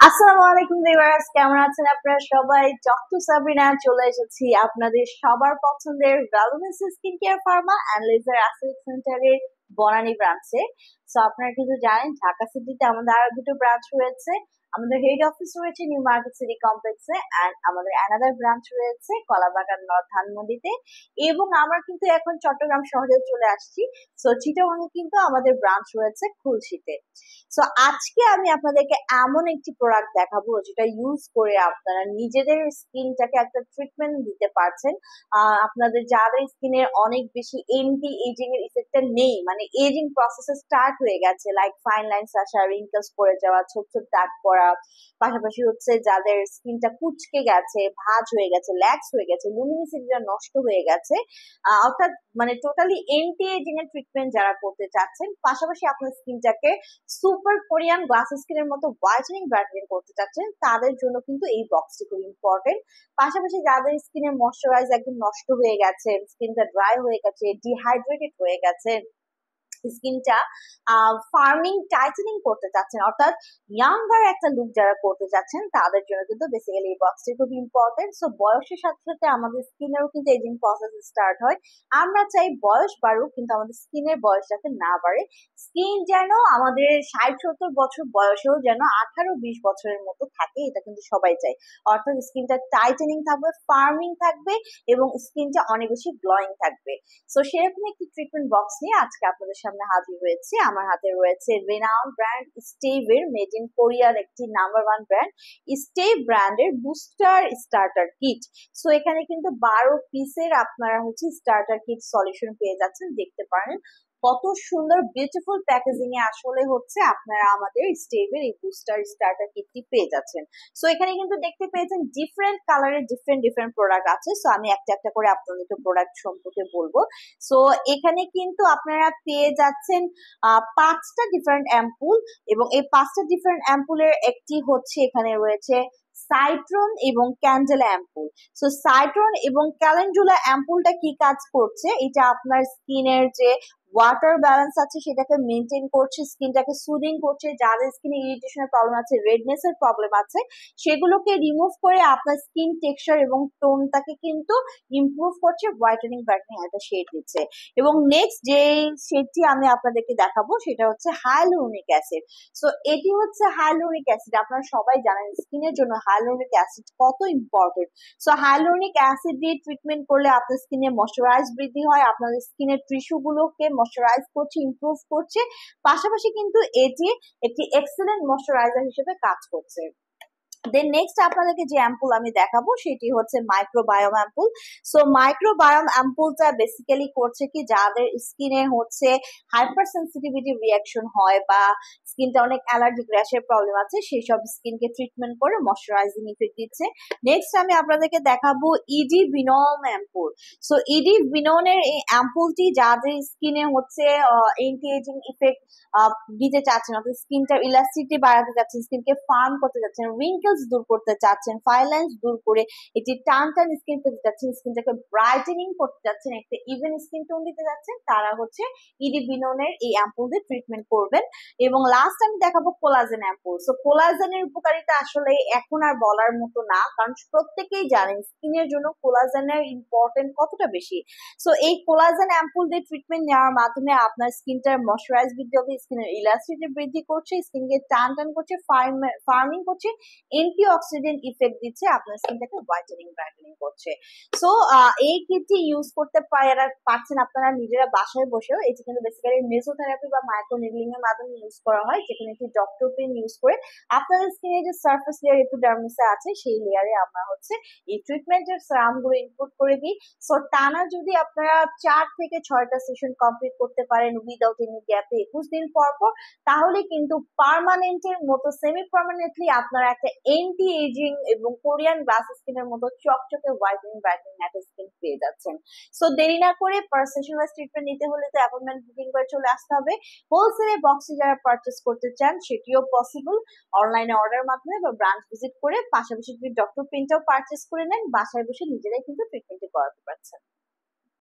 আসসালামু আলাইকুম ভিউয়ার্স, কেমন আছেন আপনারা সবাই? ডক্টর সাবরিনা চলে এসেছি আপনাদের সবার পছন্দের ভ্যালুনেস skin care pharma and laser asset সেন্টারের বনানী ব্রাঞ্চে। সো আপনারা কিন্তু জানেন ঢাকা সিটিতে আমাদের আরো দুটো ব্রাঞ্চ রয়েছে। আমাদের হেড অফিস রয়েছে নিউ মার্কেট সিটি কমপ্লেক্সে অ্যান্ড আমাদের অ্যানাদার ব্রাঞ্চ রয়েছে কলাবাগান নর্থ ধানমন্ডিতে, এবং আমরা কিন্তু এখন চট্টগ্রাম শহরে চলে আসছি। সো চিটাগাংয়ে কিন্তু আমাদের ব্রাঞ্চ রয়েছে খুলশীতে। সো আজকে আমি আপনাদেরকে এমন একটি প্রোডাক্ট দেখাবো যেটা ইউজ করে আপনারা নিজেদের স্কিনটাকে একটা ট্রিটমেন্ট দিতে পারছেন। আপনাদের যাদের স্কিনের অনেক বেশি এন্টি এজিং এর ইফেক্টটা নেই, মানে এজিং প্রসেস স্টার্ট হয়ে গেছে, লাইক ফাইন লাইনস আসা, রিঙ্কলস পড়ে যাওয়া, ছোট ছোট দাগ পড়া, পাশাপাশি হচ্ছে যাদের স্কিনটা কুচকে গেছে, ভাঁজ হয়ে গেছে, ল্যাক্স হয়ে গেছে, লুমিনিসিটিটা নষ্ট হয়ে গেছে, অর্থাৎ মানে টোটালি এন্টি এজিং এর ট্রিটমেন্ট যারা করতে চাচ্ছেন, পাশাপাশি আপনার স্কিনটাকে সুপার কোরিয়ান গ্লাস স্কিনের মতো হোয়াইটেনিং ব্রাইটেনিং করতে চাচ্ছেন, তাদের জন্য কিন্তু এই বক্সটি খুব ইম্পর্টেন্ট। পাশাপাশি যাদের স্কিনের ময়শ্চারাইজ একদম নষ্ট হয়ে গেছে, স্কিনটা ড্রাই হয়ে গেছে, ডিহাইড্রেটেড হয়ে গেছে, স্কিনটা ফার্মিং টাইটেনিং করতে চাচ্ছেন, অর্থাৎ ইয়াঙ্গার একটা লুক যারা করতে চাচ্ছেন, তাদের জন্য কিন্তু বেসিক্যালি এই বক্সটি খুব ইম্পর্টেন্ট। সো বয়সের সাথে সাথে আমাদের স্কিনেরও কিন্তু এজিং প্রসেস স্টার্ট হয়। আমরা চাই বয়স বাড়ুক, কিন্তু আমাদের স্কিনের বয়স যাতে না বাড়ে। স্কিন যেন আমাদের 60-70 বছর বয়সেও যেন 18-20 বছরের মতো থাকে, এটা কিন্তু সবাই চাই। অর্থাৎ স্কিনটা টাইটেনিং থাকবে, ফার্মিং থাকবে, এবং স্কিনটা অনেক বেশি গ্লোয়িং থাকবে। সো সেরকম একটি ট্রিটমেন্ট বক্স নিয়ে আজকে আপনাদের সামনে হাজির হয়েছি। আমার হাতে রয়েছে রেনাউন্ড ব্র্যান্ড স্টেভের, মেড ইন কোরিয়ার একটি নাম্বার 1 ব্র্যান্ড স্টেভ ব্র্যান্ডের বুস্টার স্টার্টার কিট। সো এখানে কিন্তু 12 পিসের আপনারা হচ্ছে স্টার্টার কিট সলিউশন পেয়ে যাচ্ছেন, দেখতে পারেন কত সুন্দর বিউটিফুল প্যাকেজিং এ আসলে হচ্ছে আপনারা আমাদের স্টেভের এই বুস্টার স্টার্টার কিটটি পেয়ে যাচ্ছেন। সো এখানে কিন্তু দেখতে পেয়েছেন ডিফারেন্ট কালারের ডিফারেন্ট ডিফারেন্ট প্রোডাক্ট আছে। সো আমি একটা একটা করে আপনাদেরকে প্রোডাক্ট সম্পর্কে বলবো। সো এখানে কিন্তু আপনারা পেয়ে যাচ্ছেন 5টা ডিফারেন্ট অ্যাম্পুল, এবং এই 5টা ডিফারেন্ট অ্যাম্পুলের একটি হচ্ছে এখানে রয়েছে সাইট্রন এবং ক্যান্ডেলা অ্যাম্পুল। সো সাইট্রন এবং ক্যালেন্ডুলা অ্যাম্পুলটা কি কাজ করছে, এটা আপনার স্কিনের যে ওয়াটার ব্যালেন্স আছে সেটাকে মেনটেন করছে, স্কিনটাকে সুদিং করছে, যাদের স্কিনে ইরিটেশনের প্রবলেম আছে, রেডনেস এর প্রবলেম আছে, সেগুলোকে রিমুভ করে আপনার স্কিন টেক্সচার এবং টোনটাকে কিন্তু ইমপ্রুভ করছে, হোয়াইটেনিং ব্রাইটেনিং একটা শেড দিচ্ছে। এবং নেক্সট যে শেডটি আমি আপনাদেরকে দেখাবো সেটা হচ্ছে হায়ালুরোনিক অ্যাসিড। সো এটি হচ্ছে হায়ালুরোনিক অ্যাসিড, আপনারা সবাই জানেন স্কিনের জন্য হায়ালুরোনিক অ্যাসিড কত ইম্পর্টেন্ট। সো হায়ালুরোনিক অ্যাসিড দিয়ে ট্রিটমেন্ট করলে আপনার স্কিনে ময়শ্চারাইজ বৃদ্ধি হয়, আপনাদের স্কিনের টিস্যু গুলোকে ময়শ্চারাইজ করছে, ইমপ্রুভ করছে, পাশাপাশি কিন্তু এটি একটি এক্সেলেন্ট ময়শ্চারাইজার হিসেবে কাজ করছে। দেন নেক্সট আপনাদেরকে যে অ্যাম্পুল আমি দেখাবো সেটি হচ্ছে মাইক্রোবায়োম অ্যাম্পুল। সো মাইক্রোবায়োম অ্যাম্পুলটা বেসিক্যালি করছে কি, যাদের স্কিনে হচ্ছে হাইপার সেন্সিটিভিটি রিয়াকশন হয় বা স্কিনটা অনেক অ্যালার্জিক র্যাশের প্রবলেম আছে, সেই সব স্কিনকে ট্রিটমেন্ট করে ময়শ্চারাইজিং ইফেক্ট দিচ্ছে। নেক্সট আমি আপনাদেরকে দেখাবো ইডি বিনোম অ্যাম্পুল। সো ইডি বিনোনের এই অ্যাম্পুলটি যাদের স্কিনে হচ্ছে এন্টি এজিং ইফেক্ট দিতে চাচ্ছেন, অর্থাৎ স্কিনটার ইলাস্টিসিটি বাড়াতে চাচ্ছেন, স্কিনকে ফার্ম করতে চাচ্ছেন, রিঙ্কেলস দূর করতে চাচ্ছেন, ফাইন লাইন্স দূর করে একটি টান টান স্কিন পেতে চাচ্ছেন, স্কিনটাকে ব্রাইটেনিং করতে চাচ্ছেন, একটা ইভেন স্কিন টোন দিতে যাচ্ছেন, তারা হচ্ছে ইডি বিনোনের এই অ্যাম্পুল দিয়ে ট্রিটমেন্ট করবেন। এবং লাস্ট আমি দেখাবো কোলাজেন অ্যাম্পুল। সো কোলাজেনের উপকারিতা আসলে এখন আর বলার মতো না, কারণ প্রত্যেকেই জানেন স্কিনের জন্য কোলাজেনের ইম্পর্টেন্ট কতটা বেশি। সো এই কোলাজেন অ্যাম্পুল দিয়ে ট্রিটমেন্ট নেওয়ার মাধ্যমে আপনার স্কিনটার ময়শ্চারাইজ বৃদ্ধি হবে, স্কিনের ইলাস্টিসিটি বৃদ্ধি করছে, স্কিনকে টান টান করছে, ফার্মিং করছে, অ্যান্টি অক্সিডেন্ট ইফেক্ট দিচ্ছে, আপনার স্কিনটাকে হোয়াইটেনিং ব্রাইটেনিং করছে। সো এই কিটটি ইউজ করতে পারছেন আপনারা নিজেরা বাসায় বসেও। এটি কিন্তু বেসিক্যালি মেসোথেরাপি বা মাইক্রো নিডলিং এর মাধ্যমে ইউজ করা হয়, যেখানে একটি ডক্টর পেন ইউজ করে আপনাদের স্কিনের যে সারফেস লেয়ার এপিডার্মিসে আছে সেই লেয়ারে আমরা হচ্ছে এই ট্রিটমেন্টের সেরাম গুলো ইনপুট করে দিই। সো টানা যদি আপনারা 4 থেকে 6টা সেশন কমপ্লিট করতে পারেন উইদাউট এনি গ্যাপে 21 দিন পর পর, তাহলে কিন্তু পার্মানেন্টের মতো সেমি পার্মানেন্টলি আপনারা একটা এন্টি এজিং এবং কোরিয়ান গ্লাস স্কিনের মতো চকচকে হোয়াইটেনিং ব্রাইটেনিং একটা স্কিন পেয়ে যাচ্ছেন। সো দেরি না করে পার সেশন ওয়াইজ ট্রিটমেন্ট নিতে হলে তো অ্যাপয়েন্টমেন্ট বুকিং করে চলে আসতে হবে। হোলসেলে বক্সে যারা পারচেস করতে চান সেটিও পসিবল, অনলাইনে অর্ডার মাধ্যমে বা ব্রাঞ্চ ভিজিট করে। পাশাপাশি যদি ডক্টর প্রিন্টটাও পারচেস করে নেন, বাসায় বসে নিজেরাই কিন্তু ট্রিটমেন্টটি করাতে পারছেন।